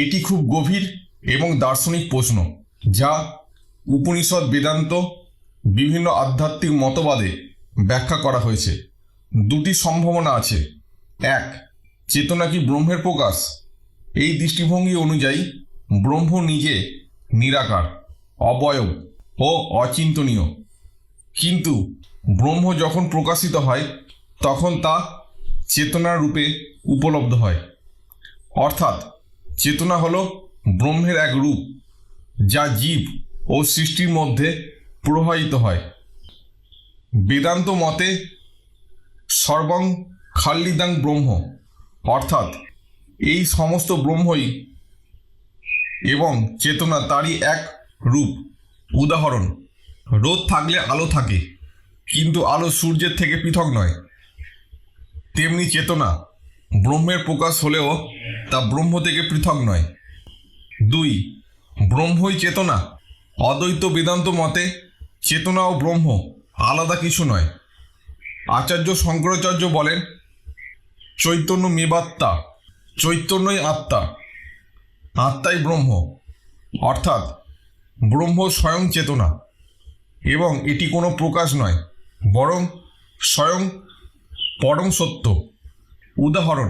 এটি খুব গভীর এবং দার্শনিক প্রশ্ন, যা উপনিষদ, বেদান্ত, বিভিন্ন আধ্যাত্মিক মতবাদে ব্যাখ্যা করা হয়েছে। দুটি সম্ভাবনা আছে। এক, চেতনা কি ব্রহ্মের প্রকাশ? এই দৃষ্টিভঙ্গি অনুযায়ী ব্রহ্ম নিজে নিরাকার, অবয়ব ও অচিন্তনীয়, কিন্তু ব্রহ্ম যখন প্রকাশিত হয় তখন তা চেতনার রূপে উপলব্ধ হয়। অর্থাৎ চেতনা হল ব্রহ্মের এক রূপ, যা জীব ও সৃষ্টির মধ্যে প্রবাহিত হয়। বেদান্ত মতে সর্বং খালিদাং ব্রহ্ম, অর্থাৎ এই সমস্ত ব্রহ্মই এবং চেতনা তারই এক রূপ। উদাহরণ, রোদ থাকলে আলো থাকে, কিন্তু আলো সূর্যের থেকে পৃথক নয়। তেমনি চেতনা ব্রহ্মের প্রকাশ হলেও তা ব্রহ্ম থেকে পৃথক নয়। 2, ব্রহ্মই চেতনা। অদ্বৈত বেদান্ত মতে চেতনা ও ব্রহ্ম আলাদা কিছু নয়। আচার্য শঙ্করাচার্য বলেন, চৈতন্য মেবাত্মা, চৈতন্যই আত্মা, আত্মাই ব্রহ্ম। অর্থাৎ ব্রহ্ম স্বয়ং চেতনা এবং এটি কোনো প্রকাশ নয়, বরং স্বয়ং পরম সত্য। উদাহরণ,